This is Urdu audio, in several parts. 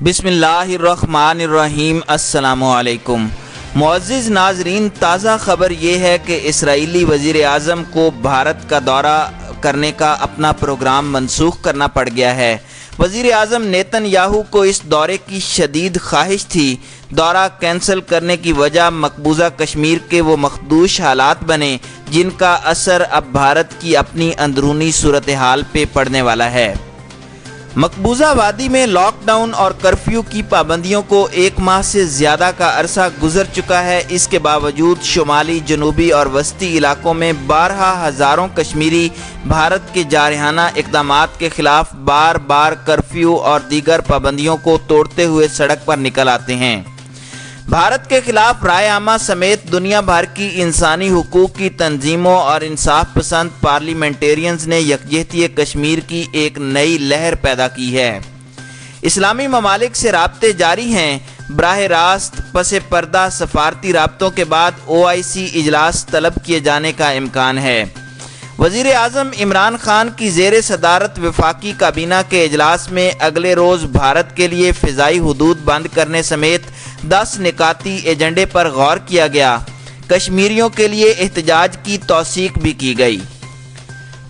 بسم اللہ الرحمن الرحیم۔ السلام علیکم معزز ناظرین، تازہ خبر یہ ہے کہ اسرائیلی وزیر اعظم کو بھارت کا دورہ کرنے کا اپنا پروگرام منسوخ کرنا پڑ گیا ہے۔ وزیر اعظم نیتن یاہو کو اس دورے کی شدید خواہش تھی۔ دورہ کینسل کرنے کی وجہ مقبوضہ کشمیر کے وہ مخدوش حالات بنے جن کا اثر اب بھارت کی اپنی اندرونی صورتحال پہ پڑنے والا ہے۔ مقبوضہ وادی میں لاک ڈاؤن اور کرفیو کی پابندیوں کو 1 ماہ سے زیادہ کا عرصہ گزر چکا ہے۔ اس کے باوجود شمالی، جنوبی اور وسطی علاقوں میں بارہا ہزاروں کشمیری بھارت کے جارحانہ اقدامات کے خلاف بار بار کرفیو اور دیگر پابندیوں کو توڑتے ہوئے سڑک پر نکل آتے ہیں۔ بھارت کے خلاف رائے عامہ سمیت دنیا بھر کی انسانی حقوق کی تنظیموں اور انصاف پسند پارلیمنٹیرینز نے یکجہتی کشمیر کی ایک نئی لہر پیدا کی ہے۔ اسلامی ممالک سے رابطے جاری ہیں۔ براہ راست پس پردہ سفارتی رابطوں کے بعد OIC اجلاس طلب کیے جانے کا امکان ہے۔ وزیر اعظم عمران خان کی زیر صدارت وفاقی کابینہ کے اجلاس میں اگلے روز بھارت کے لیے فضائی حدود بند کرنے سمیت 10 نکاتی ایجنڈے پر غور کیا گیا۔ کشمیریوں کے لیے احتجاج کی توثیق بھی کی گئی۔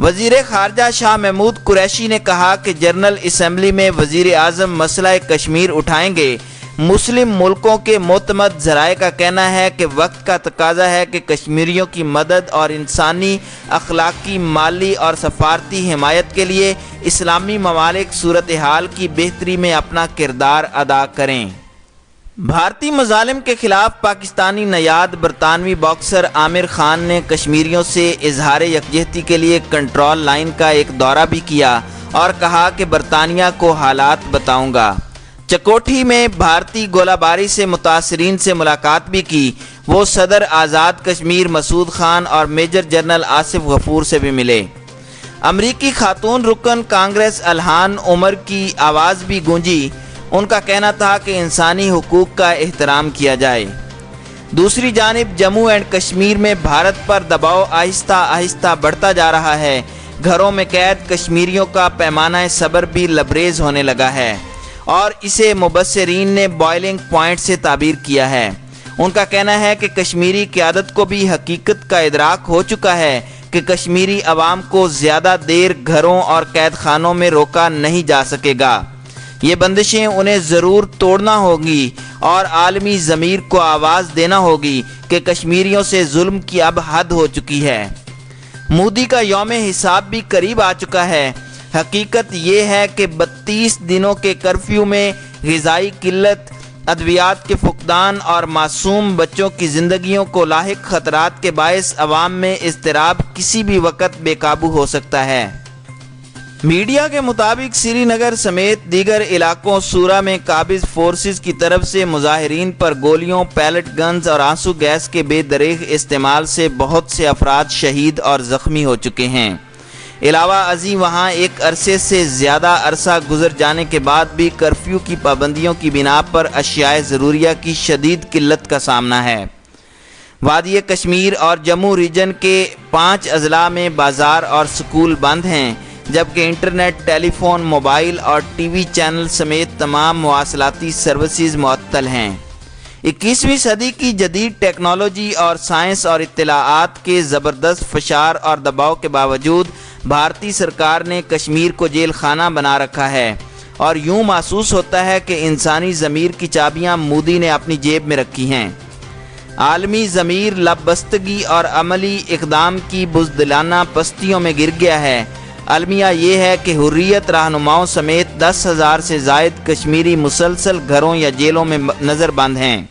وزیر خارجہ شاہ محمود قریشی نے کہا کہ جنرل اسمبلی میں وزیر اعظم مسئلہ کشمیر اٹھائیں گے۔ مسلم ملکوں کے معتمد ذرائع کا کہنا ہے کہ وقت کا تقاضا ہے کہ کشمیریوں کی مدد اور انسانی، اخلاقی، مالی اور سفارتی حمایت کے لیے اسلامی ممالک صورتحال کی بہتری میں اپنا کردار ادا کریں۔ بھارتی مظالم کے خلاف پاکستانی نیاد برطانوی باکسر عامر خان نے کشمیریوں سے اظہار یکجہتی کے لیے کنٹرول لائن کا ایک دورہ بھی کیا اور کہا کہ برطانیہ کو حالات بتاؤں گا۔ چکوٹھی میں بھارتی گولہ باری سے متاثرین سے ملاقات بھی کی۔ وہ صدر آزاد کشمیر مسعود خان اور میجر جنرل آصف غفور سے بھی ملے۔ امریکی خاتون رکن کانگریس الہان عمر کی آواز بھی گونجی۔ ان کا کہنا تھا کہ انسانی حقوق کا احترام کیا جائے۔ دوسری جانب جموں اینڈ کشمیر میں بھارت پر دباؤ آہستہ آہستہ بڑھتا جا رہا ہے۔ گھروں میں قید کشمیریوں کا پیمانہ صبر بھی لبریز ہونے لگا ہے اور اسے مبصرین نے بوائلنگ پوائنٹ سے تعبیر کیا ہے۔ ان کا کہنا ہے کہ کشمیری قیادت کو بھی حقیقت کا ادراک ہو چکا ہے کہ کشمیری عوام کو زیادہ دیر گھروں اور قید خانوں میں روکا نہیں جا سکے گا۔ یہ بندشیں انہیں ضرور توڑنا ہوگی اور عالمی ضمیر کو آواز دینا ہوگی کہ کشمیریوں سے ظلم کی اب حد ہو چکی ہے۔ مودی کا یوم حساب بھی قریب آ چکا ہے۔ حقیقت یہ ہے کہ 32 دنوں کے کرفیو میں غذائی قلت، ادویات کے فقدان اور معصوم بچوں کی زندگیوں کو لاحق خطرات کے باعث عوام میں اضطراب کسی بھی وقت بے قابو ہو سکتا ہے۔ میڈیا کے مطابق سری نگر سمیت دیگر علاقوں صورہ میں قابض فورسز کی طرف سے مظاہرین پر گولیوں، پیلٹ گنز اور آنسو گیس کے بے دریغ استعمال سے بہت سے افراد شہید اور زخمی ہو چکے ہیں۔ علاوہ ازیں وہاں ایک عرصے سے زیادہ عرصہ گزر جانے کے بعد بھی کرفیو کی پابندیوں کی بنا پر اشیاء ضروریہ کی شدید قلت کا سامنا ہے۔ وادی کشمیر اور جموں ریجن کے 5 اضلاع میں بازار اور سکول بند ہیں، جبکہ انٹرنیٹ، ٹیلی فون، موبائل اور ٹی وی چینل سمیت تمام مواصلاتی سروسز معطل ہیں۔ 21ویں صدی کی جدید ٹیکنالوجی اور سائنس اور اطلاعات کے زبردست فشار اور دباؤ کے باوجود بھارتی سرکار نے کشمیر کو جیل خانہ بنا رکھا ہے اور یوں محسوس ہوتا ہے کہ انسانی ضمیر کی چابیاں مودی نے اپنی جیب میں رکھی ہیں۔ عالمی ضمیر لبستگی اور عملی اقدام کی بزدلانہ پستیوں میں گر گیا ہے۔ المیہ یہ ہے کہ حریت رہنماؤں سمیت 10,000 سے زائد کشمیری مسلسل گھروں یا جیلوں میں نظر بند ہیں۔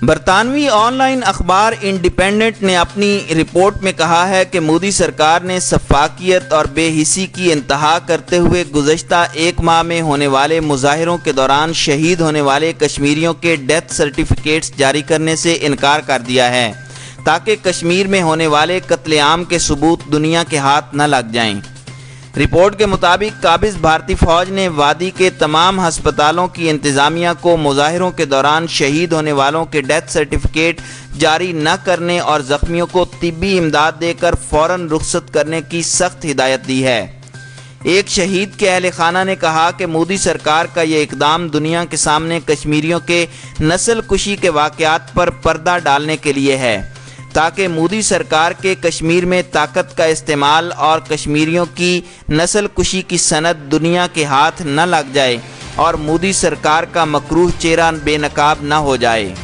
برطانوی آن لائن اخبار انڈیپینڈنٹ نے اپنی رپورٹ میں کہا ہے کہ مودی سرکار نے سفاکیت اور بے حسی کی انتہا کرتے ہوئے گزشتہ 1 ماہ میں ہونے والے مظاہروں کے دوران شہید ہونے والے کشمیریوں کے ڈیتھ سرٹیفکیٹس جاری کرنے سے انکار کر دیا ہے تاکہ کشمیر میں ہونے والے قتل عام کے ثبوت دنیا کے ہاتھ نہ لگ جائیں۔ رپورٹ کے مطابق قابض بھارتی فوج نے وادی کے تمام ہسپتالوں کی انتظامیہ کو مظاہروں کے دوران شہید ہونے والوں کے ڈیتھ سرٹیفکیٹ جاری نہ کرنے اور زخمیوں کو طبی امداد دے کر فوراً رخصت کرنے کی سخت ہدایت دی ہے۔ ایک شہید کے اہل خانہ نے کہا کہ مودی سرکار کا یہ اقدام دنیا کے سامنے کشمیریوں کے نسل کشی کے واقعات پر پردہ ڈالنے کے لیے ہے، تاکہ مودی سرکار کے کشمیر میں طاقت کا استعمال اور کشمیریوں کی نسل کشی کی سند دنیا کے ہاتھ نہ لگ جائے اور مودی سرکار کا مکروہ چہرہ بے نقاب نہ ہو جائے۔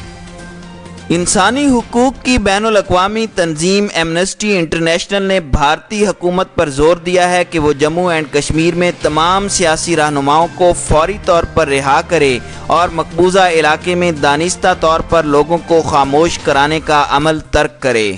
انسانی حقوق کی بین الاقوامی تنظیم ایمنسٹی انٹرنیشنل نے بھارتی حکومت پر زور دیا ہے کہ وہ جموں اینڈ کشمیر میں تمام سیاسی رہنماؤں کو فوری طور پر رہا کرے اور مقبوضہ علاقے میں دانستہ طور پر لوگوں کو خاموش کرانے کا عمل ترک کرے۔